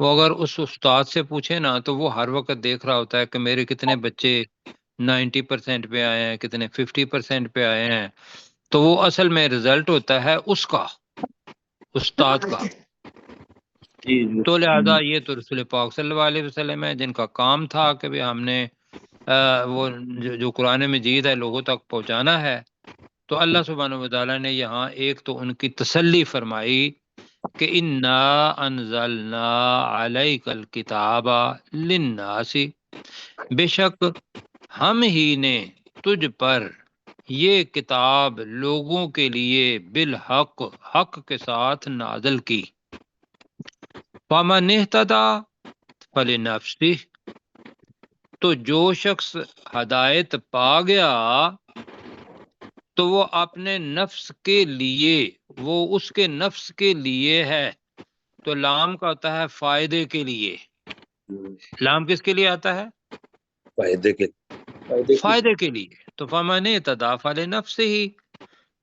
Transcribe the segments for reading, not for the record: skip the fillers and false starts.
وہ اگر اس استاد سے پوچھے نا تو وہ ہر وقت دیکھ رہا ہوتا ہے کہ میرے کتنے بچے 90% پہ آئے ہیں، کتنے 50% پہ آئے ہیں، تو وہ اصل میں رزلٹ ہوتا ہے اس کا، استاد کا۔ تو لہذا یہ تو رسول پاک صلی اللہ علیہ وسلم ہے جن کا کام تھا کہ بھی ہم نے وہ جو قرآن مجید ہے لوگوں تک پہنچانا ہے۔ تو اللہ سبحانہ وتعالیٰ نے یہاں ایک تو ان کی تسلی فرمائی کہ انا انزلنا علیک الکتاب للناس، بے شک ہم ہی نے تجھ پر یہ کتاب لوگوں کے لیے بالحق، حق کے ساتھ نازل کی۔ فمن اہتدی فلنفسہ، تو جو شخص ہدایت پا گیا تو وہ اپنے نفس کے لیے، وہ اس کے نفس کے لیے ہے۔ تو لام کا ہوتا ہے فائدے کے لیے، لام کس کے لیے آتا ہے؟ فائدے کے فائدے کے لیے۔ تو فمن اہتدی فلنفسہ،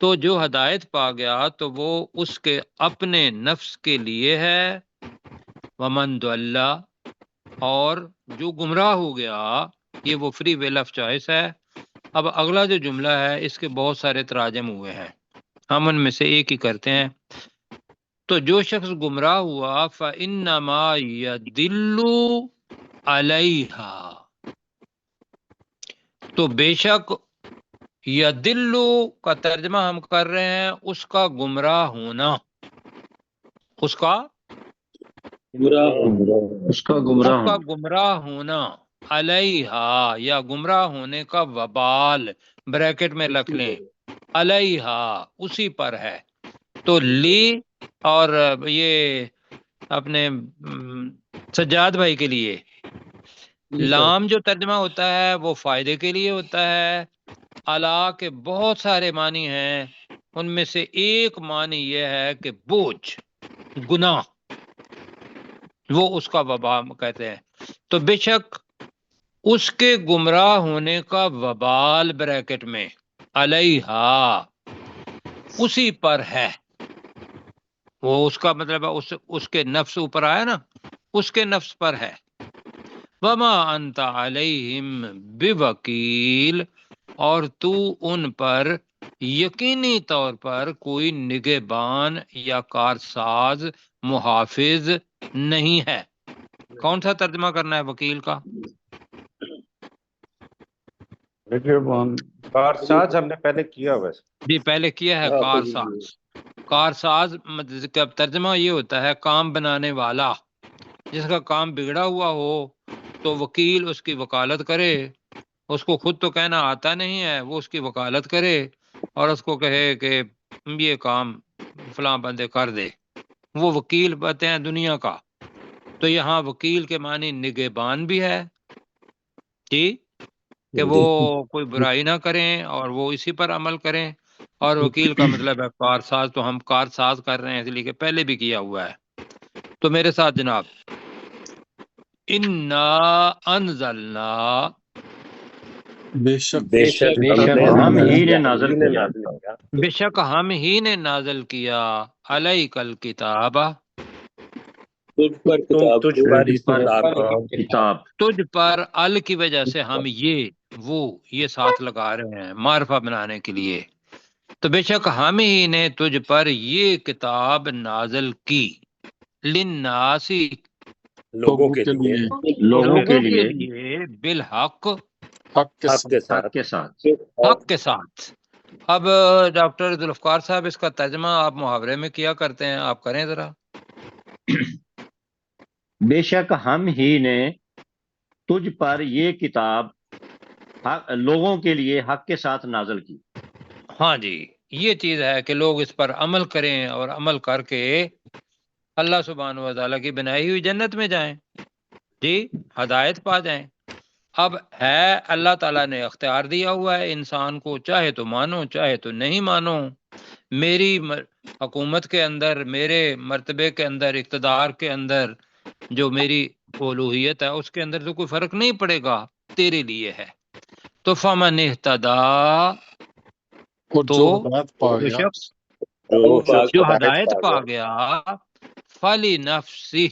تو جو ہدایت پا گیا تو وہ اس کے اپنے نفس کے لیے ہے۔ ومن ضل، اور جو گمراہ ہو گیا، یہ وہ فری ویل آف چوائس ہے۔ اب اگلا جو جملہ ہے اس کے بہت سارے تراجم ہوئے ہیں، ہم ان میں سے ایک ہی کرتے ہیں۔ تو جو شخص گمراہ ہوا فَإِنَّمَا يَدِلُّ عَلَيْهَا، تو بے شک یدل کا ترجمہ ہم کر رہے ہیں اس کا گمراہ ہونا، اس کا گمراہ ہونا، علیہا، یا گمراہ ہونے کا وبال بریکٹ میں لکھ لیں، علیہا، اسی پر ہے۔ تو لی اور یہ اپنے سجاد بھائی کے لیے لام جو ترجمہ ہوتا ہے وہ فائدے کے لیے ہوتا ہے۔ علا کے بہت سارے معنی ہیں، ان میں سے ایک معنی یہ ہے کہ بوجھ، گناہ، وہ اس کا وبا کہتے ہیں۔ تو بے شک اس کے گمراہ ہونے کا وبال بریکٹ میں علیہا، اسی پر ہے، وہ اس کا مطلب ہے اس کے نفس اوپر آیا نا، اس کے نفس پر ہے۔ وما انت علیہم بوکیل، اور تو ان پر یقینی طور پر کوئی نگہبان یا کارساز، محافظ نہیں ہے۔ کون سا ترجمہ کرنا ہے وکیل کا؟ کارساز ہم نے پہلے کیا ویسے، جی پہلے کیا ہے کارساز۔ کارساز کا ترجمہ یہ ہوتا ہے کام بنانے والا، جس کا کام بگڑا ہوا ہو تو وکیل اس کی وکالت کرے، اس کو خود تو کہنا آتا نہیں ہے، وہ اس کی وکالت کرے اور اس کو کہے کہ یہ کام فلاں بندے کر دے، وہ وکیل بنتے ہیں دنیا کا۔ تو یہاں وکیل کے معنی نگہبان بھی ہے، جی، کہ وہ کوئی برائی نہ کریں اور وہ اسی پر عمل کریں، اور وکیل کا مطلب ہے کارساز، تو ہم کارساز کر رہے ہیں اس لیے کہ پہلے بھی کیا ہوا ہے۔ تو میرے ساتھ جناب، انا انزلنا، بے شک ہم ہی نے نازل کیا، بے شک ہم ہی نے نازل کیا، علیک الکتاب، تجھ پر کتاب، تجھ پر، ال کی وجہ سے ہم یہ ساتھ لگا رہے ہیں معرفہ بنانے کے لیے۔ تو بے شک ہم ہی نے تجھ پر یہ کتاب نازل کی، للناسی، لوگوں کے لیے لوگوں کے لیے بالحق، حق کے حق کے ساتھ۔ حق کے ساتھ۔ اب ڈاکٹر ذوالفقار صاحب اس کا ترجمہ آپ محاورے میں کیا کرتے ہیں، آپ کریں ذرا۔ بے شک ہم ہی نے تجھ پر یہ کتاب لوگوں کے لیے حق کے ساتھ نازل کی۔ ہاں جی، یہ چیز ہے کہ لوگ اس پر عمل کریں اور عمل کر کے اللہ سبحانہ و تعالیٰ کی بنائی ہوئی جنت میں جائیں، جی، ہدایت پا جائیں۔ اب ہے اللہ تعالیٰ نے اختیار دیا ہوا ہے انسان کو، چاہے تو مانو چاہے تو نہیں مانو، میری حکومت کے اندر، میرے مرتبے کے اندر، اقتدار کے اندر، جو میری الوہیت ہے اس کے اندر تو کوئی فرق نہیں پڑے گا، تیرے لیے ہے۔ تو فمن اہتدی، تو جو شخص جو ہدایت پا گیا، فلی نفسی،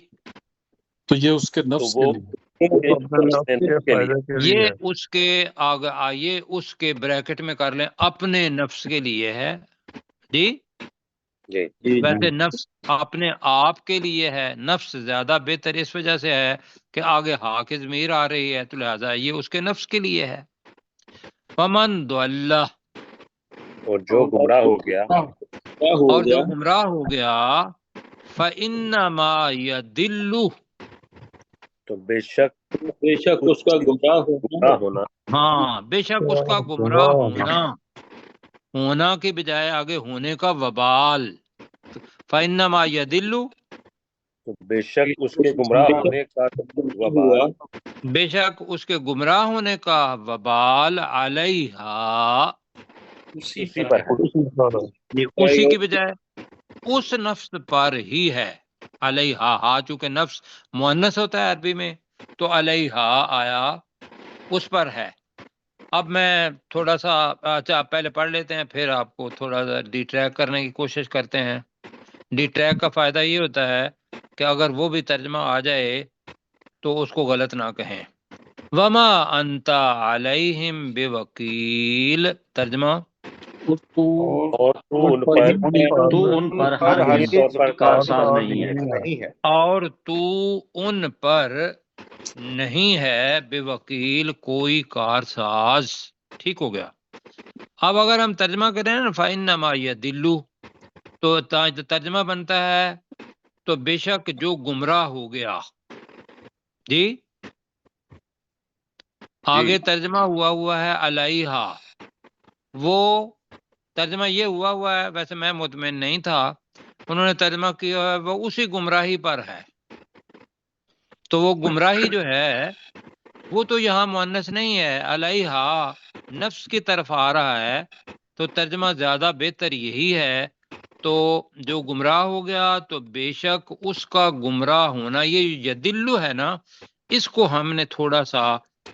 تو یہ اس کے نفس کے وہ لیے اپنے نفس کے لیے یہ اس کے آگے آئیے اس کے بریکٹ میں کر لیں اپنے نفس کے لیے ہے جی جی ویسے نفس اپنے آپ کے لیے ہے نفس زیادہ بہتر اس وجہ سے ہے کہ آگے ہا کی ضمیر آ رہی ہے تو لہذا یہ اس کے نفس کے لیے ہے فمن ضل اور جو گمراہ ہو گیا اور جو گمراہ ہو گیا فإنما يضل تو بے شک اس کا گمراہ ہونا ہاں بے شک اس کا گمراہ ہونا کے بجائے آگے ہونے کا وبال فإنما يضل تو بے شک اس کے گمراہ ہونے کا وبال بے شک اس کے گمراہ ہونے کا وبال علیہا اسی اسی پر پر ہے اسی کی بجائے اس نفس پر ہی ہے علیہا ہا چونکہ نفس مؤنث ہوتا ہے عربی میں تو علیہا آیا اس پر ہے اب میں تھوڑا سا اچھا آپ پہلے پڑھ لیتے ہیں پھر آپ کو تھوڑا سا ڈی ٹریک کرنے کی کوشش کرتے ہیں ڈی ٹریک کا فائدہ یہ ہوتا ہے کہ اگر وہ بھی ترجمہ آ جائے تو اس کو غلط نہ کہیں وما انت علیہم بوکیل ترجمہ اور تو ان پر ہرگز طور پر کارساز نہیں ہے اور تو ان پر نہیں ہے بے وکیل کوئی کارساز ٹھیک ہو گیا اب اگر ہم ترجمہ کریں نا فإنما يضل تو ترجمہ بنتا ہے تو بے شک جو گمراہ ہو گیا جی آگے ترجمہ ہوا ہے علیہا وہ ترجمہ یہ ہوا ہے ویسے میں مطمئن نہیں تھا انہوں نے ترجمہ کیا ہے وہ اسی گمراہی پر ہے تو وہ گمراہی جو ہے وہ تو یہاں مؤنث نہیں ہے علیہا نفس کی طرف آ رہا ہے تو ترجمہ زیادہ بہتر یہی ہے تو جو گمراہ ہو گیا تو بے شک اس کا گمراہ ہونا یہ یدلو ہے نا اس کو ہم نے تھوڑا سا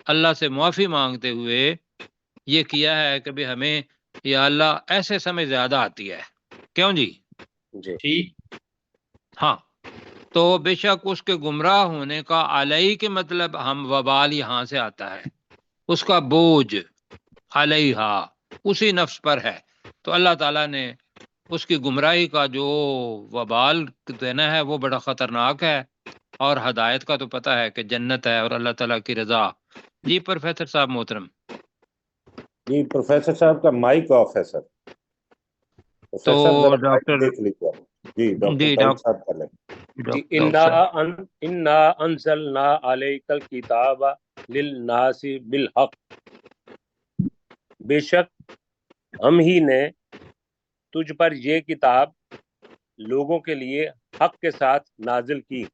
اللہ سے معافی مانگتے ہوئے یہ کیا ہے کہ بھی ہمیں یا اللہ ایسے سمجھ زیادہ آتی ہے کیوں جی ٹھیک ہاں تو بے شک اس کے گمراہ ہونے کا علیہ کے مطلب ہم وبال یہاں سے آتا ہے اس کا بوجھ علیہا اسی نفس پر ہے تو اللہ تعالیٰ نے اس کی گمراہی کا جو وبال دینا ہے وہ بڑا خطرناک ہے اور ہدایت کا تو پتہ ہے کہ جنت ہے اور اللہ تعالیٰ کی رضا جی پروفیسر صاحب محترم جی پروفیسر صاحب کا مائک آف ہے سر تو پروفیسر ذرا مائک ڈاکٹر دیکھ لیجیے جی ڈاکٹر جی طاہر صاحب کر لیں جی ڈاکٹر صاحب انا انزلنا علیک الکتاب للناس بالحق بے شک ہم ہی نے تجھ پر یہ کتاب لوگوں کے لیے حق کے ساتھ نازل کی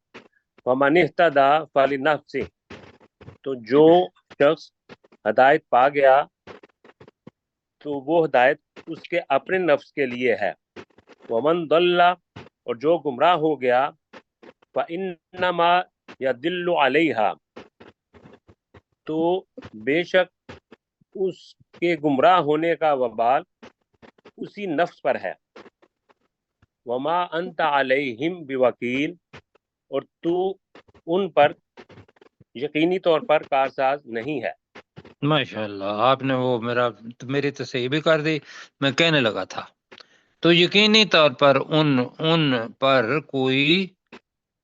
ومن اهتدى فلنفسه تو جو شخص ہدایت پا گیا تو وہ ہدایت اس کے اپنے نفس کے لیے ہے ومن ضل اور جو گمراہ ہو گیا فإنما يدل علیہا تو بے شک اس کے گمراہ ہونے کا وبال اسی نفس پر ہے وما انت علیہم بوکیل اور تو ان پر یقینی طور پر کارساز نہیں ہے ماشاءاللہ آپ نے وہ میری تصحیح بھی کر دی میں کہنے لگا تھا تو یقینی طور پر ان پر کوئی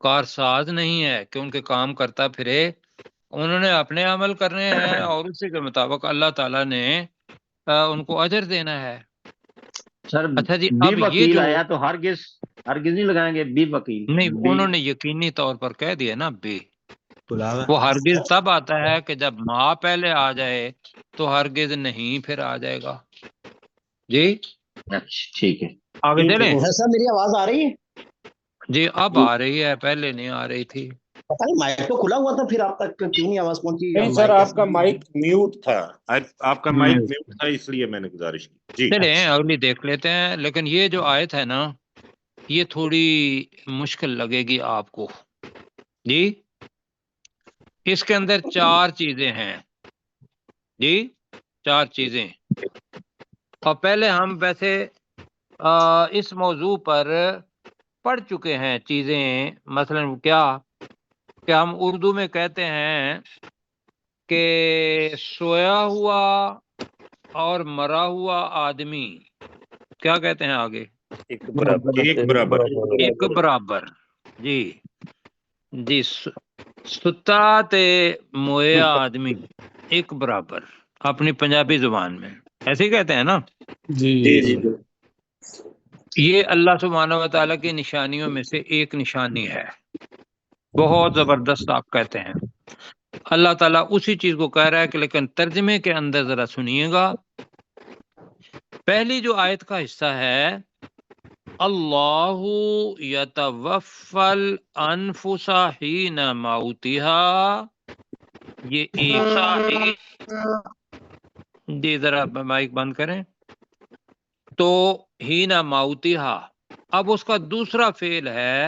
کارساز نہیں ہے کہ ان کے کام کرتا پھرے انہوں نے اپنے عمل کرنے ہیں اور اسی کے مطابق اللہ تعالیٰ نے ان کو اجر دینا ہے سر اچھا جی بی اب یہ وکیل جو آیا تو ہرگز نہیں لگائیں گے بی وکیل نہیں بی انہوں نے یقینی طور پر کہہ دیا نا بے وہ ہرگز تب آتا ہے کہ جب ماں پہلے آ جائے تو ہرگز نہیں پھر آ جائے گا جی اچھا ٹھیک ہے آگے چلیں پروفیسر میری آواز آ رہی ہے جی اب آ رہی ہے پہلے نہیں آ رہی تھی پتہ نہیں مائک تو کھلا ہوا تھا پھر آپ تک کیوں نہیں آواز پہنچی نہیں سر آپ کا مائک میوٹ تھا آپ کا مائک میوٹ تھا اس لیے میں نے گزارش کی جی چلیں اگلی دیکھ لیتے ہیں لیکن یہ جو آیت ہے نا یہ تھوڑی مشکل لگے گی آپ کو جی اس کے اندر 4 چیزیں ہیں جی 4 چیزیں اور پہلے ہم ویسے اس موضوع پر پڑھ چکے ہیں چیزیں مثلا کیا کہ ہم اردو میں کہتے ہیں کہ سویا ہوا اور مرا ہوا آدمی کیا کہتے ہیں آگے؟ ایک برابر ایک برابر. جی جی ستا تے مویا آدمی ایک برابر، اپنی پنجابی زبان میں ایسے ہی کہتے ہیں نا. جی یہ اللہ سبحانہ و تعالیٰ کی نشانیوں میں سے ایک نشانی ہے، بہت زبردست. آپ کہتے ہیں اللہ تعالیٰ اسی چیز کو کہہ رہا ہے کہ لیکن ترجمے کے اندر ذرا سنیے گا. پہلی جو آیت کا حصہ ہے اللہ یتوفی الانفس حین موتها، یہ ایک جی ذرا مائک بند کریں. تو حین موتها، اب اس کا دوسرا فعل ہے،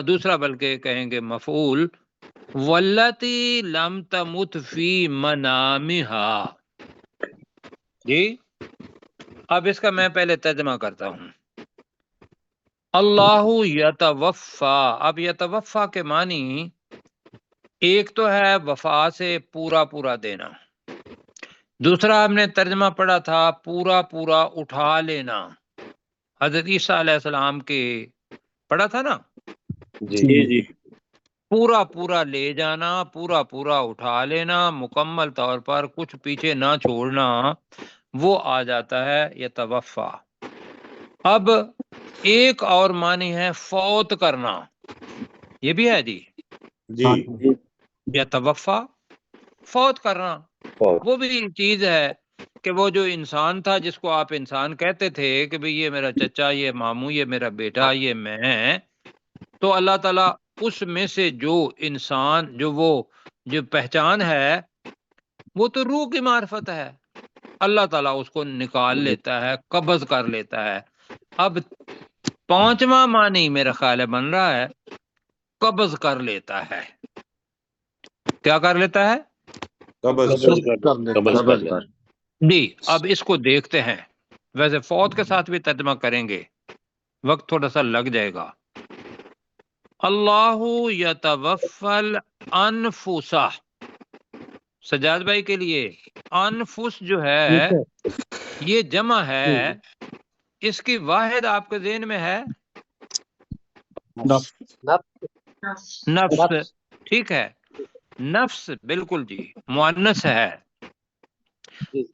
دوسرا بلکہ کہیں گے مفعول، والتی لم تمت فی منامها. جی اب اس کا میں پہلے ترجمہ کرتا ہوں. اللہ یتوفا، اب یتوفا کے معنی ایک تو ہے وفا سے پورا پورا دینا، دوسرا ہم نے ترجمہ پڑھا تھا پورا پورا اٹھا لینا. حضرت عیسیٰ علیہ السلام کے پڑھا تھا نا، جی پورا پورا لے جانا، پورا پورا اٹھا لینا، مکمل طور پر کچھ پیچھے نہ چھوڑنا، وہ آ جاتا ہے یتوفا. اب ایک اور معنی ہے فوت کرنا، یہ بھی ہے جی یتوفا فوت کرنا. وہ بھی چیز ہے کہ وہ جو انسان تھا جس کو آپ انسان کہتے تھے کہ بھئی یہ میرا چچا، یہ ماموں، یہ میرا بیٹا، یہ میں، تو اللہ تعالیٰ اس میں سے جو انسان جو پہچان ہے وہ تو روح کی معرفت ہے، اللہ تعالیٰ اس کو نکال لیتا ہے، قبض کر لیتا ہے. اب پانچواں معنی میرا خیال ہے بن رہا ہے قبض کر لیتا ہے. کیا کر لیتا ہے؟ قبض کر. جی اب اس کو دیکھتے ہیں. ویسے فوت کے ساتھ بھی ترجمہ کریں گے، وقت تھوڑا سا لگ جائے گا. اللہ یتوفی الانفس، سجاد بھائی کے لیے انفس جو ہے یہ جمع ہے، اس کی واحد آپ کے ذہن میں ہے؟ نفس. ٹھیک ہے، نفس بالکل جی مؤنث ہے،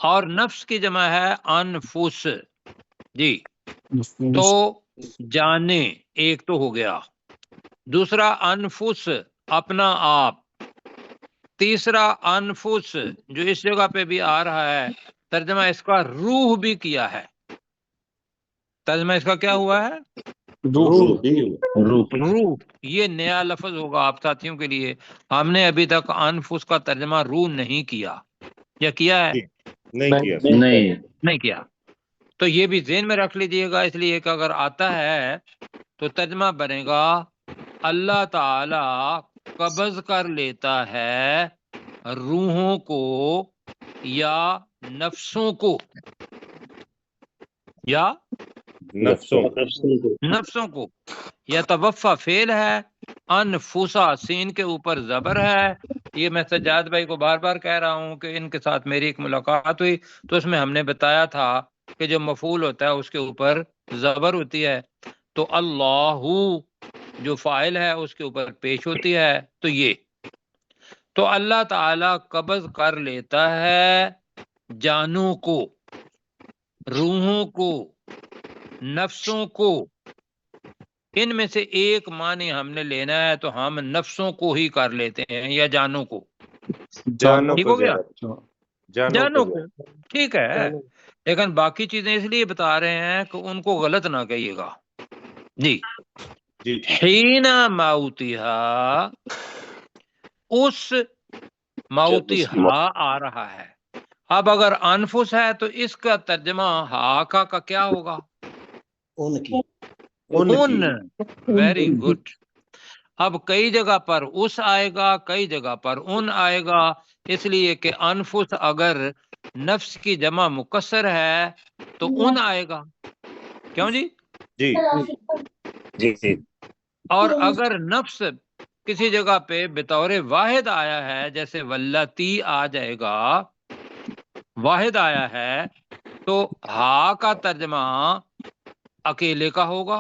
اور نفس کی جمع ہے انفس. جی تو جانے ایک تو ہو گیا، دوسرا انفس اپنا آپ، تیسرا انفس جو اس جگہ پہ بھی آ رہا ہے ترجمہ اس کا روح بھی کیا ہے. ترجمہ اس کا کیا ہوا ہے؟ روح. یہ نیا لفظ ہوگا آپ ساتھیوں کے لیے. ہم نے ابھی تک انفس کا ترجمہ روح نہیں کیا، یا کیا ہے؟ نہیں کیا. تو یہ بھی ذہن میں رکھ لیجئے گا، اس لیے کہ اگر آتا ہے تو ترجمہ بنے گا اللہ تعالی قبض کر لیتا ہے روحوں کو یا نفسوں کو، یا نفسوں کو. یتوفا فعل ہے، انفسا سین کے اوپر زبر ہے. یہ میں سجاد بھائی کو بار بار کہہ رہا ہوں کہ ان کے ساتھ میری ایک ملاقات ہوئی تو اس میں ہم نے بتایا تھا کہ جو مفعول ہوتا ہے اس کے اوپر زبر ہوتی ہے، تو اللہ جو فاعل ہے اس کے اوپر پیش ہوتی ہے. تو یہ تو اللہ تعالی قبض کر لیتا ہے جانوں کو، روحوں کو، نفسوں کو. ان میں سے ایک معنی ہم نے لینا ہے تو ہم نفسوں کو ہی کر لیتے ہیں یا جانوں کو. ٹھیک ہو گیا؟ جانوں کو ٹھیک ہے، لیکن باقی چیزیں اس لیے بتا رہے ہیں کہ ان کو غلط نہ کہیے گا. جی حین موتها، اس موتها آ رہا ہے. اب اگر انفس ہے تو اس کا ترجمہ ہاکا کا کیا ہوگا؟ ان. Very good. اب کئی جگہ پر اس آئے گا، کئی جگہ پر ان آئے گا، اس لیے کہ انفس اگر نفس کی جمع مکسر ہے تو ان آئے گا. کیوں جی؟ اور اگر نفس کسی جگہ پہ بطور واحد آیا ہے، جیسے واللاتی آ جائے گا، واحد آیا ہے، تو ہا کا ترجمہ اکیلے کا ہوگا.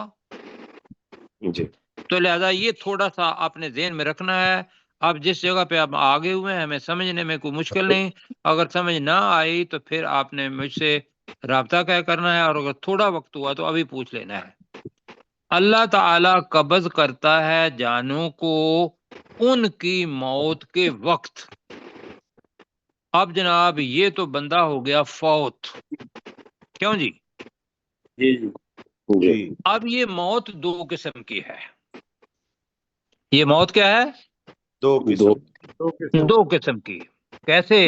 جی تو لہذا یہ تھوڑا سا اپنے ذہن میں رکھنا ہے. اب جس جگہ پہ آپ آگے ہوئے ہیں ہمیں سمجھنے میں کوئی مشکل نہیں. اگر سمجھ نہ آئی تو پھر آپ نے مجھ سے رابطہ کیا کرنا ہے، اور اگر تھوڑا وقت ہوا تو ابھی پوچھ لینا ہے. اللہ تعالی قبض کرتا ہے جانوں کو ان کی موت کے وقت. اب جناب یہ تو بندہ ہو گیا فوت، کیوں جی؟ جی جی جی اب یہ موت دو قسم کی ہے. یہ موت کیا ہے؟ دو دو قسم کی. کیسے؟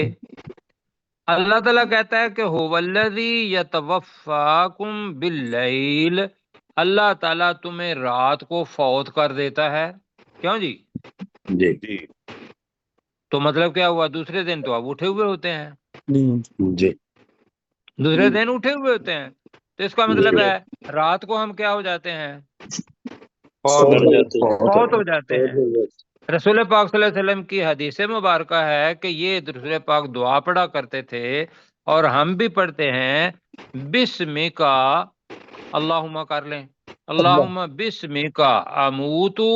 اللہ تعالیٰ کہتا ہے کہ هو الذی یتوفاکم باللیل، اللہ تعالیٰ تمہیں رات کو فوت کر دیتا ہے. کیوں جی؟ جی تو مطلب کیا ہوا؟ دوسرے دن تو آپ اٹھے ہوئے ہوتے ہیں، جی دوسرے دن اٹھے ہوئے ہوتے ہیں، تو اس کا مطلب ہے رات کو ہم کیا ہو جاتے ہیں؟ فوت ہو جاتے ہیں. رسول پاک صلی اللہ علیہ وسلم کی حدیث مبارکہ ہے کہ یہ رسول پاک دعا پڑھا کرتے تھے، اور ہم بھی پڑھتے ہیں، بسم کا، اللہم کر لیں، اللہم بسم کا اموتو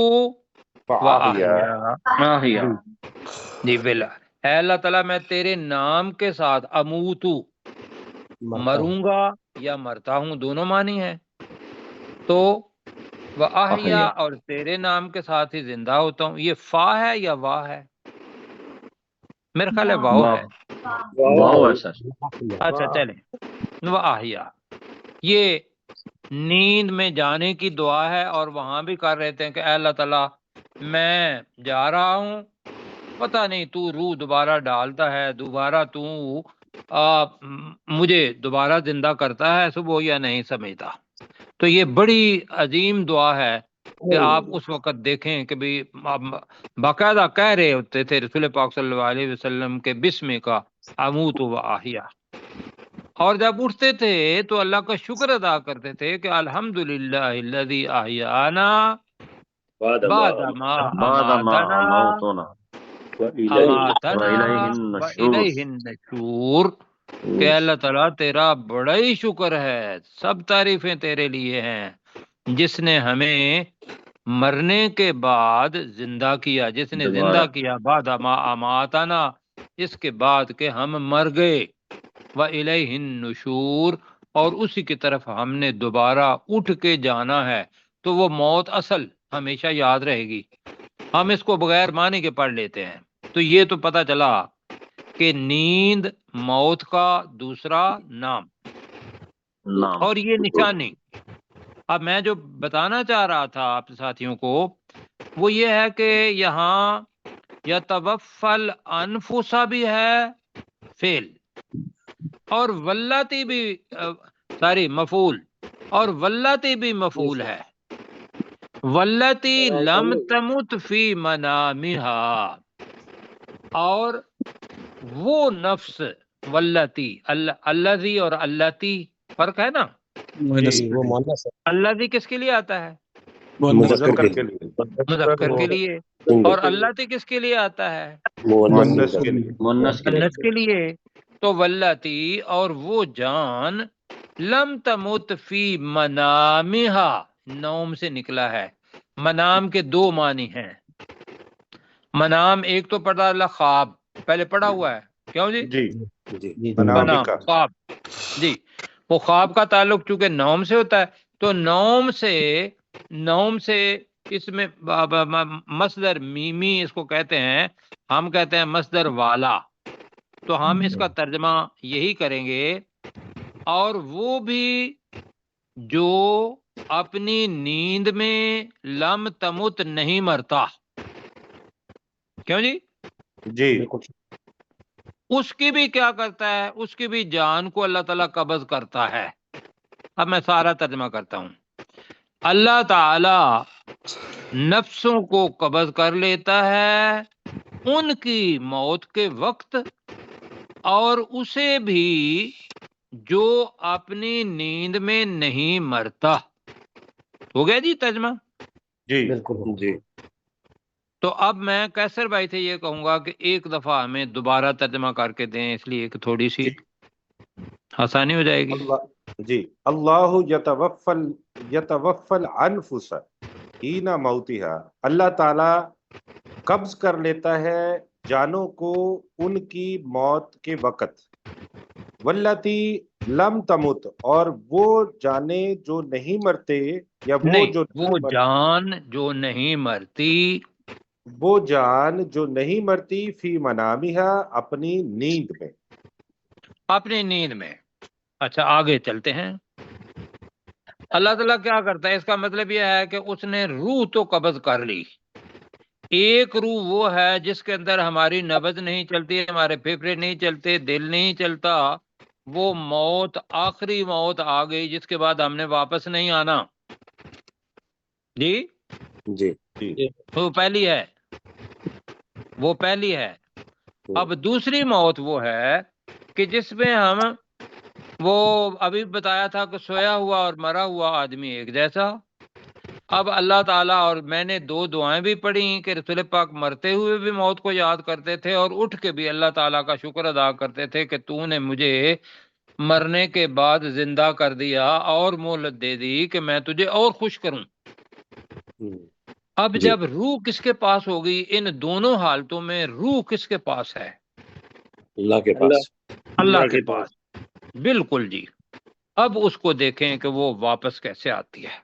و احیا. جی بلا، اے اللہ تعالیٰ میں تیرے نام کے ساتھ اموتو، مروں گا یا مرتا ہوں، دونوں معنی ہے. تو وہ احیا، اور تیرے نام کے ساتھ ہی زندہ ہوتا ہوں. یہ فا ہے یا واہ ہے؟ میرا خیال ہے واو ہے. واو ہے سر. اچھا چلیں، وہ احیا یہ نیند میں جانے کی دعا ہے، اور وہاں بھی کر رہے تھے کہ اے اللہ تعالیٰ میں جا رہا ہوں، پتہ نہیں تو روح دوبارہ ڈالتا ہے، دوبارہ تو مجھے دوبارہ زندہ کرتا ہے صبح یا نہیں سمجھتا. تو یہ بڑی عظیم دعا ہے کہ آپ اس وقت دیکھیں کہ بھی باقاعدہ کہہ رہے ہوتے تھے رسول پاک صلی اللہ علیہ وسلم کے بسم کا اموت و احیا. اور جب اٹھتے تھے تو اللہ کا شکر ادا کرتے تھے کہ الحمدللہ الذی احیانا بعد ما اماتنا وإلیہ النشور. کہ اللہ تعالیٰ تیرا بڑا ہی شکر ہے، سب تعریفیں تیرے لیے ہیں، جس نے ہمیں مرنے کے بعد زندہ کیا، جس نے زندہ کیا بعد ما اماتنا، اس کے بعد کہ ہم مر گئے، وإلیہ النشور، اور اسی کی طرف ہم نے دوبارہ اٹھ کے جانا ہے. تو وہ موت اصل ہمیشہ یاد رہے گی. ہم اس کو بغیر معنی کے پڑھ لیتے ہیں. تو یہ تو پتہ چلا کہ نیند موت کا دوسرا نام، اور یہ نشانی. اب میں جو بتانا چاہ رہا تھا آپ ساتھیوں کو وہ یہ ہے کہ یہاں یتوفل انفسا بھی ہے فعل، اور واللاتی بھی مفعول، اور واللاتی بھی مفعول ہے. واللاتی لم تمت فی منامہا، اور وہ نفس واللاتی، الذی اور اللاتی فرق ہے نا. الذی کس کے لیے آتا ہے؟ مذکر کے لیے، مذکر کے لیے. اور اللاتی کس کے لیے آتا ہے؟ مؤنث کے لیے. مؤنث کے لیے. تو واللاتی، اور وہ جان، لم تمت فی منامہا، نوم سے نکلا ہے. منام کے دو معنی ہیں. منام ایک تو پڑھا اللہ خواب، پہلے پڑھا ہوا ہے، کیوں جی؟ جی منام خواب. جی وہ خواب کا تعلق چونکہ نوم سے ہوتا ہے، تو نوم سے اس میں مصدر میمی اس کو کہتے ہیں، ہم کہتے ہیں مصدر والا. تو ہم اس کا ترجمہ یہی کریں گے. اور وہ بھی جو اپنی نیند میں لم تمت نہیں مرتا. کیوں جی؟ جی اس کی بھی کیا کرتا ہے؟ اس کی بھی جان کو اللہ تعالیٰ قبض کرتا ہے. اب میں سارا ترجمہ کرتا ہوں. اللہ تعالی نفسوں کو قبض کر لیتا ہے ان کی موت کے وقت، اور اسے بھی جو اپنی نیند میں نہیں مرتا. ہو گیا جی ترجمہ؟ جی جی تو اب میں کیسر بھائی سے یہ کہوں گا کہ ایک دفعہ ہمیں دوبارہ ترجمہ کر کے دیں، اس لیے کہ تھوڑی سی آسانی ہو جائے گی۔ اللہ جی، اللہ یتوفل انفس حین موتہا، اللہ تعالی قبض کر لیتا ہے جانوں کو ان کی موت کے وقت، واللتی لم تمت، اور وہ جانیں جو نہیں مرتے، یا وہ جان جو نہیں مرتی، وہ جان جو نہیں مرتی، فی منامہا، اپنی نیند میں، اپنی نیند میں۔ اچھا آگے چلتے ہیں۔ اللہ تعالیٰ کیا کرتا ہے؟ اس کا مطلب یہ ہے کہ اس نے روح تو قبض کر لی۔ ایک روح وہ ہے جس کے اندر ہماری نبض نہیں چلتی، ہمارے پھیپھڑے نہیں چلتے، دل نہیں چلتا، وہ موت، آخری موت آ گئی جس کے بعد ہم نے واپس نہیں آنا۔ جی جی وہ پہلی ہے، وہ پہلی ہے۔ اب دوسری موت وہ ہے کہ جس میں ہم، وہ ابھی بتایا تھا کہ سویا ہوا اور مرا ہوا آدمی ایک جیسا۔ اب اللہ تعالیٰ، اور میں نے دو دعائیں بھی پڑھی کہ رسول پاک مرتے ہوئے بھی موت کو یاد کرتے تھے اور اٹھ کے بھی اللہ تعالیٰ کا شکر ادا کرتے تھے کہ تو نے مجھے مرنے کے بعد زندہ کر دیا اور مہلت دے دی کہ میں تجھے اور خوش کروں۔ اب جب روح کس کے پاس ہوگی؟ ان دونوں حالتوں میں روح کس کے پاس ہے؟ اللہ کے پاس، اللہ کے پاس، بالکل جی۔ اب اس کو دیکھیں کہ وہ واپس کیسے آتی ہے۔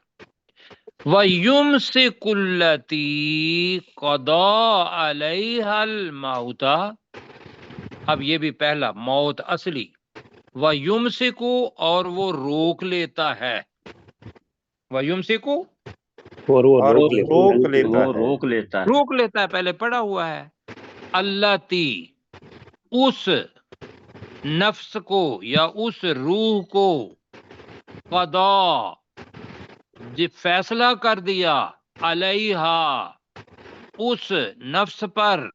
وَيُمْسِكُ الَّتِي قَضَىٰ عَلَيْهَا الْمَوْتَ، اب یہ بھی پہلا موت اصلی۔ وَيُمْسِكُ، اور وہ روک لیتا ہے۔ وَيُمْسِكُ، اور وہ اور روک لیتا وہ روک لیتا ہے، روک لیتا ہے، پہلے پڑا ہوا ہے۔ الَّتِي، اس نفس کو یا اس روح کو، قضا، جی فیصلہ کر دیا، علیہا، اس نفس پر،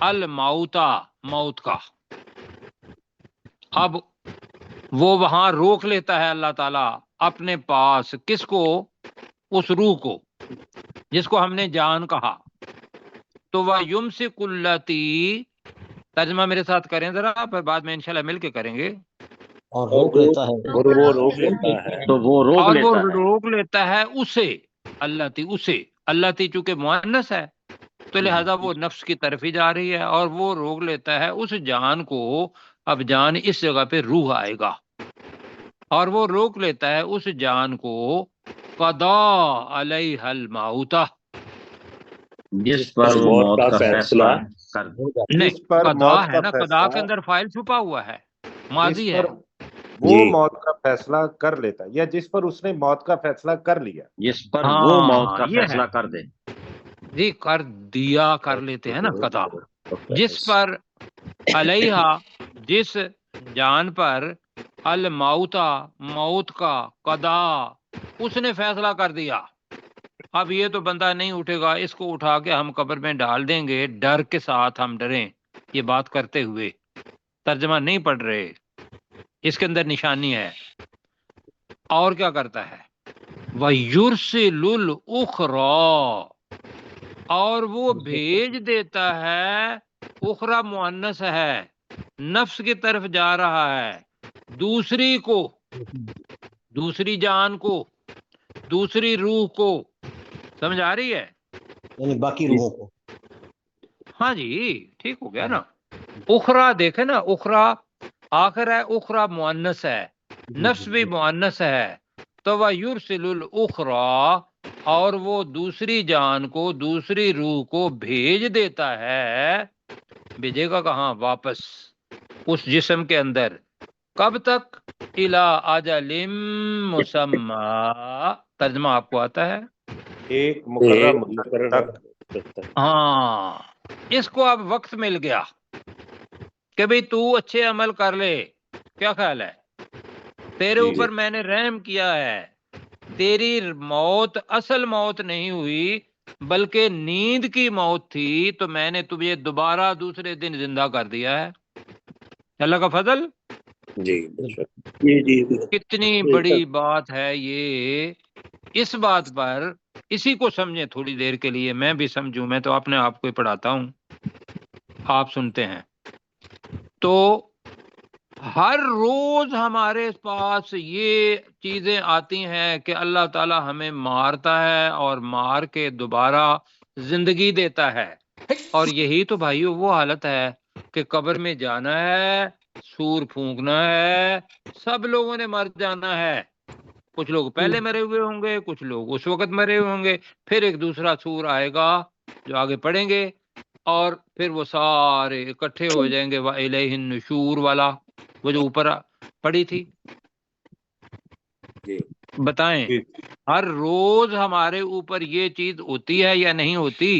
الموتا، موت کا۔ اب وہ وہاں روک لیتا ہے اللہ تعالیٰ اپنے پاس، کس کو؟ اس روح کو جس کو ہم نے جان کہا۔ تو وَيُمْسِكُ الَّتِي، ترجمہ میرے ساتھ کریں ذرا، پھر بعد میں انشاءاللہ مل کے کریں گے۔ اور روک لیتا ہے، اور وہ روک لیتا ہے، تو وہ روک اور وہ لیتا ہے، روک لیتا ہے اسے، اللہ تی، اسے، اللہ تی چونکہ مؤنث ہے تو لہذا وہ نفس کی طرف ہی جا رہی ہے، اور وہ روک لیتا ہے اس جان کو۔ اب جان اس جگہ پہ روح آئے گا، اور وہ روک لیتا ہے اس جان کو، قضا علیہ الموت، جس پر وہ موت کا فیصلہ کر دے۔ نہیں جس پر قضا موت ہے کا نا، قضا کے فیصلہ، اندر فائل چھپا ہوا ہے، ماضی جس ہے۔ پر وہ موت کا فیصلہ کر لیتا، یا جس پر اس نے موت کا فیصلہ کر لیا، جس پر وہ موت کا یہ ہے فیصلہ کر دے۔ جی، کر دیا، کر لیتے ہیں نا قضا۔ جس پر علیہا، جس جان پر، الموتا، موت کا، قضا، اس نے فیصلہ کر دیا۔ اب یہ تو بندہ نہیں اٹھے گا، اس کو اٹھا کے ہم قبر میں ڈال دیں گے، ڈر کے ساتھ ہم ڈریں یہ بات کرتے ہوئے، ترجمہ نہیں پڑھ رہے، اس کے اندر نشانی ہے۔ اور کیا کرتا ہے؟ وَيُرْسِلُ الْأُخْرَى، اور وہ بھیج دیتا ہے، اخرى مؤنث ہے، نفس کی طرف جا رہا ہے، دوسری کو، دوسری جان کو، دوسری روح کو، سمجھ آ رہی ہے؟ یعنی باقی روحوں کو۔ ہاں جی ٹھیک ہو گیا نا۔ اخرى دیکھیں نا، اخرى آخر ہے، اخرى مؤنث ہے، نفس بھی مؤنث ہے، تو وَيُرْسِلُ الْأُخْرَى، اور وہ دوسری جان کو، دوسری روح کو بھیج دیتا ہے۔ بھیجے گا کہاں؟ واپس اس جسم کے اندر۔ کب تک؟ اِلَىٰ أَجَلٍ مُّسَمَّىٰ، ترجمہ آپ کو آتا ہے؟ ایک مقررہ مدت تک۔ ہاں، اس کو اب وقت مل گیا کہ بھئی تو اچھے عمل کر لے، کیا خیال ہے؟ تیرے اوپر میں نے رحم کیا ہے، تیری موت اصل موت نہیں ہوئی بلکہ نیند کی موت تھی، تو میں نے تجھے دوبارہ دوسرے دن زندہ کر دیا ہے۔ اللہ کا فضل، جی جی، کتنی بڑی بات ہے یہ۔ اس بات پر اسی کو سمجھیں تھوڑی دیر کے لیے، میں بھی سمجھوں، میں تو اپنے آپ کو ہی پڑھاتا ہوں، آپ سنتے ہیں۔ تو ہر روز ہمارے پاس یہ چیزیں آتی ہیں کہ اللہ تعالی ہمیں مارتا ہے اور مار کے دوبارہ زندگی دیتا ہے، اور یہی تو بھائیو وہ حالت ہے کہ قبر میں جانا ہے، سور پھونکنا ہے، سب لوگوں نے مر جانا ہے، کچھ لوگ پہلے مرے ہوئے ہوں گے، کچھ لوگ اس وقت مرے ہوئے ہوں گے، پھر ایک دوسرا سور آئے گا جو آگے پڑھیں گے، اور پھر وہ سارے اکٹھے ہو جائیں گے، وَإِلَيْهِ النُّشُورُ والا، وہ جو اوپر پڑھی تھی۔ جی بتائیں ہر روز ہمارے اوپر یہ چیز ہوتی ہے یا نہیں ہوتی؟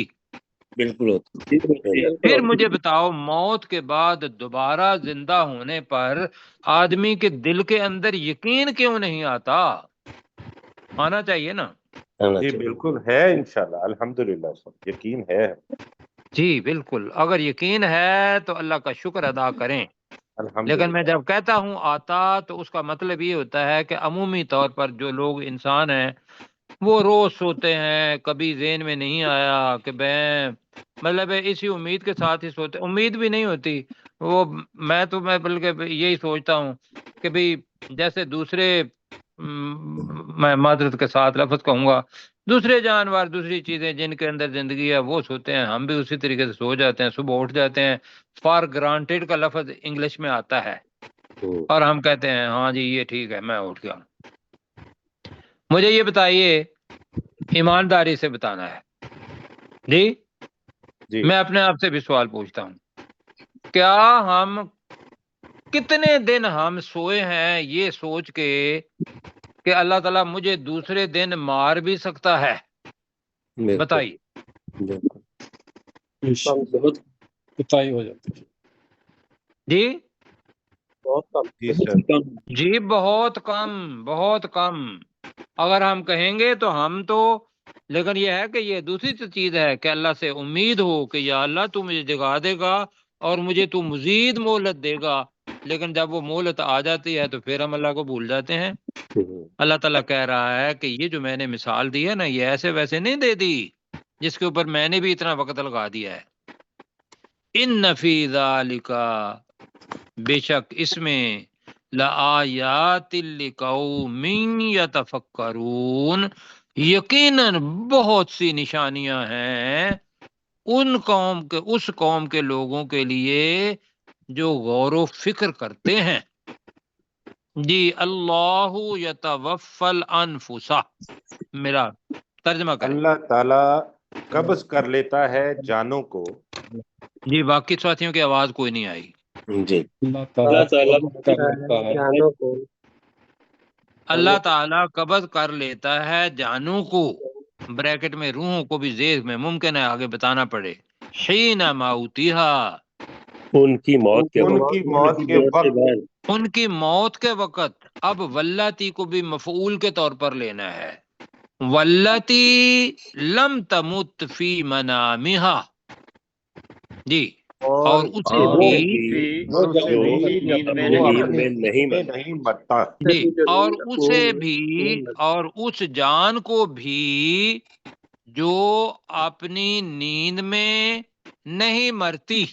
بالکل ہوتی ہے۔ پھر مجھے بتاؤ، موت کے بعد دوبارہ زندہ ہونے پر آدمی کے دل کے اندر یقین کیوں نہیں آتا؟ آنا چاہیے نا۔ جی بالکل ہے، انشاءاللہ الحمدللہ سب یقین ہے۔ جی بالکل، اگر یقین ہے تو اللہ کا شکر ادا کریں، لیکن الحمدللہ میں جب کہتا ہوں آتا تو اس کا مطلب یہ ہوتا ہے کہ عمومی طور پر جو لوگ انسان ہیں وہ روز سوتے ہیں، کبھی ذہن میں نہیں آیا کہ میں مطلب ہے اسی امید کے ساتھ ہی سوتے، امید بھی نہیں ہوتی وہ، میں بلکہ یہی سوچتا ہوں کہ بھئی جیسے دوسرے میں معذرت کے ساتھ لفظ کہوں گا، دوسرے جانور، دوسری چیزیں جن کے اندر زندگی ہے وہ سوتے ہیں، ہم بھی اسی طریقے سے سو جاتے ہیں، صبح اٹھ جاتے ہیں، فار گرانٹیڈ کا لفظ انگلش میں آتا ہے، اور ہم کہتے ہیں ہاں جی یہ ٹھیک ہے میں اٹھ گیا۔ مجھے یہ بتائیے، ایمانداری سے بتانا ہے جی، جی میں اپنے آپ سے بھی سوال پوچھتا ہوں، کیا ہم کتنے دن ہم سوئے ہیں یہ سوچ کے کہ اللہ تعالیٰ مجھے دوسرے دن مار بھی سکتا ہے؟ بتائیے۔ بہت کتائی ہو جاتی ہے، جی بہت جی سر، جی بہت کم، بہت کم۔ اگر ہم کہیں گے تو ہم تو، لیکن یہ ہے کہ یہ دوسری چیز ہے کہ اللہ سے امید ہو کہ یا اللہ تو مجھے جگا دے گا اور مجھے تو مزید مہلت دے گا، لیکن جب وہ مہلت آ جاتی ہے تو پھر ہم اللہ کو بھول جاتے ہیں۔ اللہ تعالیٰ کہہ رہا ہے کہ یہ جو میں نے مثال دی ہے نا، یہ ایسے ویسے نہیں دے دی جس کے اوپر میں نے بھی اتنا وقت لگا دیا ہے۔ ان فی ذالک، بے شک اس میں، لآیات لقوم یتفکرون، یقیناً بہت سی نشانیاں ہیں ان قوم کے، اس قوم کے لوگوں کے لیے جو غور و فکر کرتے ہیں۔ جی اللہ یتوفی الانفس، میرا ترجمہ کریں۔ اللہ تعالی قبض کر لیتا ہے جانوں کو۔ جی باقی ساتھیوں کی آواز کوئی نہیں آئی۔ جی اللہ تعالیٰ قبض کر لیتا ہے جانوں کو، اللہ تعالیٰ قبض کر لیتا ہے جانوں کو، بریکٹ میں روحوں کو بھی زیر میں ممکن ہے آگے بتانا پڑے، حین موتہا، ان کی موت کے ان کی موت کے وقت، ان کی موت کے وقت۔ اب واللاتی کو بھی مفعول کے طور پر لینا ہے، واللاتی لم تمت فی منامہا، جی، اور اسے وہ بھی، جو نیند میں وہ نہیں اپنی نیند میں نہیں میں مرتا، نہیں مرتا۔ جی، اور اسے بھی، اور اس جان کو بھی جو اپنی نیند میں نہیں مرتی۔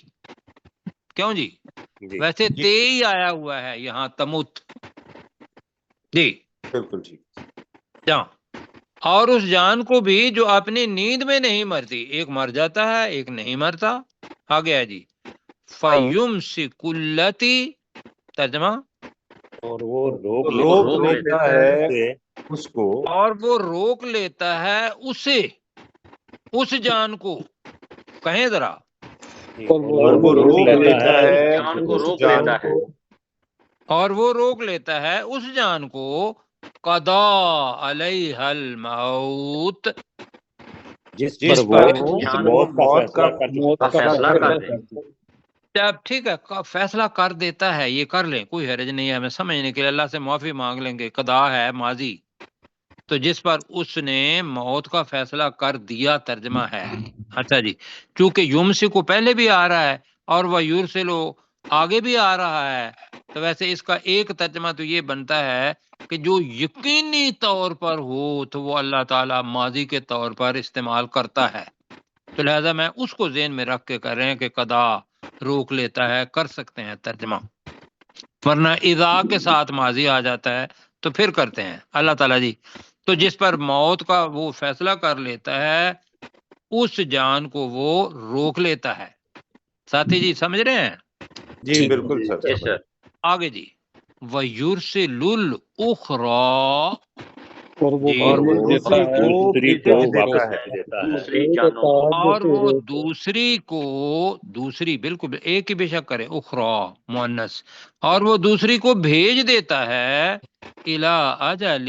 کیوں جی؟ جی ویسے تے ہی آیا ہوا ہے یہاں تمت، جی بالکل ٹھیک۔ جاں، اور اس جان کو بھی جو اپنی نیند میں نہیں مرتی، ایک مر جاتا ہے ایک نہیں مرتا۔ آگے ہے جی، فَيُمْسِكُ الَّتِي، ترجمہ، اور وہ روک روک لیتا لیتا ہے اس کو، اور وہ روک لیتا ہے اسے، اس جان کو، کہیں ذرا، اور وہ روک لیتا ہے جان کو اس روک جان لیتا ہے، کو، اور وہ روک لیتا ہے اس جان کو، قضا علیہ الموت، جس جس پر پر وہ وہ جان موت کا موت کا فیصلہ کر دے۔ جب ٹھیک ہے فیصلہ کر دیتا ہے، یہ کر لیں، کوئی حرج نہیں ہے، ہمیں سمجھنے کے لیے اللہ سے معافی مانگ لیں گے، قضا ہے ماضی، تو جس پر اس نے موت کا فیصلہ کر دیا ترجمہ ہے۔ اچھا جی، چونکہ یمسک کو پہلے بھی آ رہا ہے اور وہ یرسلو آگے بھی آ رہا ہے، تو ویسے اس کا ایک ترجمہ تو یہ بنتا ہے کہ جو یقینی طور پر ہو تو وہ اللہ تعالیٰ ماضی کے طور پر استعمال کرتا ہے، تو لہذا میں اس کو ذہن میں رکھ کے کر رہے ہیں کہ قضا روک لیتا ہے، کر سکتے ہیں ترجمہ، ورنہ اذا کے ساتھ ماضی آ جاتا ہے تو پھر کرتے ہیں اللہ تعالیٰ جی تو جس پر موت کا وہ فیصلہ کر لیتا ہے اس جان کو وہ روک لیتا ہے۔ ساتھی جی سمجھ رہے ہیں؟ جی بالکل سر، یس سر۔ آگے جی وَيُرْسِلُ الْأُخْرَى، اور وہ جی اور وہ دیتا دوسری ہے کو دوسری بھیج کو دیتا واپس ہے، بھیج دیتا ہے۔ دوسری جانوں کو، اور وہ دوسری کو دوسری بالکل ایک ہی بے شک کرے اخرى مؤنث، اور وہ دوسری کو بھیج دیتا ہے الی اجل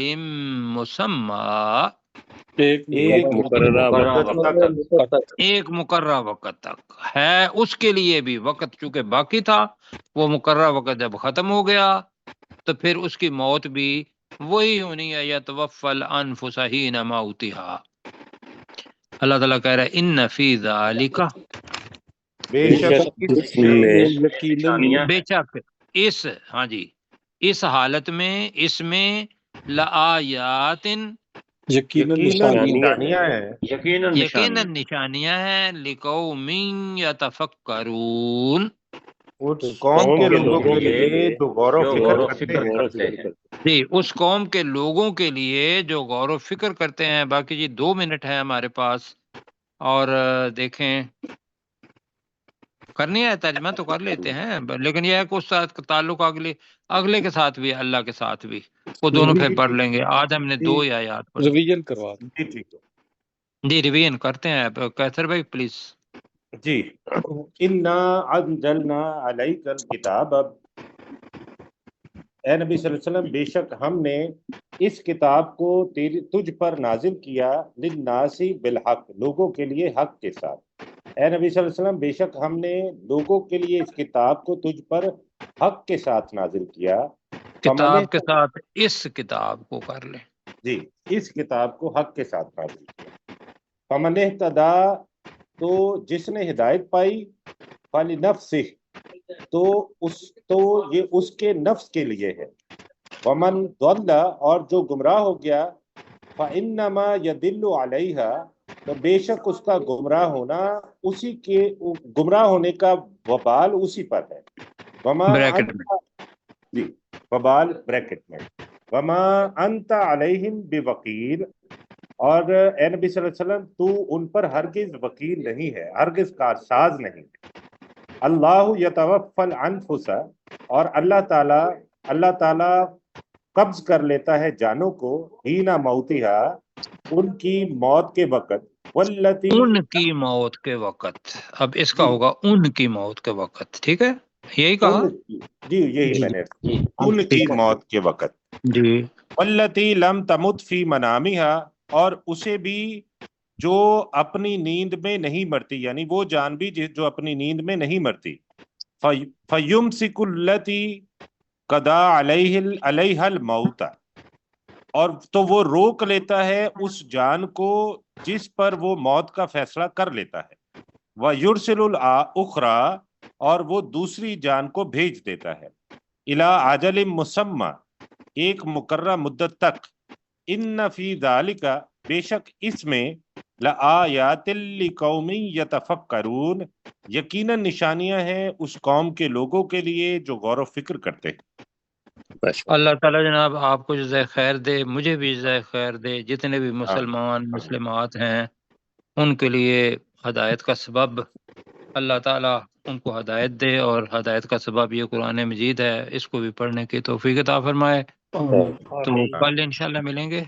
مسمى، ایک ایک مقررہ وقت تک، ایک مقررہ وقت تک ہے، اس کے لیے بھی وقت چونکہ باقی تھا، وہ مقررہ وقت جب ختم ہو گیا تو پھر اس کی موت بھی وہی ہونی ہے، یتوفی الانفس حین موتها۔ اللہ تعالیٰ کہہ رہا ہے ان فی ذالک، بے شک اس میں نشانیاں بے شک اس، ہاں جی اس حالت میں، اس میں لآیات، یقیناً یقیناً نشانیاں نشانیاں ہیں یقیناً یقیناً نشانیاں نشانیاں ہیں لقوم یتفکرون، اس قوم کے لوگوں کے لیے جو غور و جو فکر غور و کرتے فکر ہیں۔ کرتے ہیں۔ جی اس قوم کے لوگوں کے لیے جو غور و فکر کرتے ہیں۔ باقی جی 2 منٹ ہے ہمارے پاس، اور دیکھیں کرنی ہے ترجمہ تو کر لیتے ہیں، لیکن یہ ہے کہ اس ساتھ تعلق اگلے کے ساتھ بھی، اللہ کے ساتھ بھی، وہ دونوں پھر پڑھ لیں گے۔ آج ہم نے 2 آیات پڑھی۔ ریویژن کروا دیں۔ جی ٹھیک ہے، جی ریویژن کرتے ہیں کیسر بھائی پلیز۔ جی انا انزلنا علیک الکتاب، اب اے نبی صلی اللہ علیہ وسلم بے شک ہم نے اس کتاب کو تجھ پر نازل کیا، للناس بالحق لوگوں کے لیے حق کے ساتھ۔ اے نبی صلی اللہ علیہ وسلم بے شک ہم نے لوگوں کے لیے اس کتاب کو تجھ پر حق کے ساتھ نازل کیا، کتاب کے ساتھ اس کتاب کو کر لیں۔ جی اس کتاب کو حق کے ساتھ نازل کیا، فمن اہتدیٰ تو جس نے ہدایت پائی، فلنفسہ تو یہ اس کے نفس کے لیے ہے، ومن ضل اور جو گمراہ ہو گیا، فإنما يدل علیہا تو بے شک اس کا گمراہ ہونا اسی کے گمراہ ہونے کا وبال اسی پر ہے، وما بریکٹ میں جی وبال بریکٹ میں، وما انت علیہم بوکیل اور اے نبی صلی اللہ علیہ وسلم تو ان پر ہرگز وکیل نہیں ہے، ہرگز کارساز نہیں۔ اللہ یتوفی الانفس اور اللہ تعالی قبض کر لیتا ہے جانوں کو، ہینا موتہا ان کی موت کے وقت، واللتی ان کی موت کے وقت، اب اس کا ہوگا ان کی موت کے وقت، ٹھیک ہے یہی کہا جی یہی میں نے ان کی موت کے وقت، جی واللتی لم تمت فی منامہا اور اسے بھی جو اپنی نیند میں نہیں مرتی، یعنی وہ جان بھی جو اپنی نیند میں نہیں مرتی، فیمسک التی قضا علیہا الموت اور تو وہ روک لیتا ہے اس جان کو جس پر وہ موت کا فیصلہ کر لیتا ہے، وَيُرْسِلُ الْأُخْرَى اور وہ دوسری جان کو بھیج دیتا ہے، اِلَىٰ عَجَلٍ مُّسَمَّى ایک مقررہ مدت تک، ان فی ذالک بے شک اس میں لآیات لقوم یتفکرون یقیناً نشانیاں ہیں اس قوم کے لوگوں کے لیے جو غور و فکر کرتے ہیں۔ اللہ تعالیٰ جناب آپ کو جزائے خیر دے، مجھے بھی جزائے خیر دے، جتنے بھی مسلمان مسلمات ہیں ان کے لیے ہدایت کا سبب اللہ تعالیٰ ان کو ہدایت دے، اور ہدایت کا سبب یہ قرآن مجید ہے، اس کو بھی پڑھنے کی توفیق عطا فرمائے۔ تو کل انشاءاللہ ملیں گے۔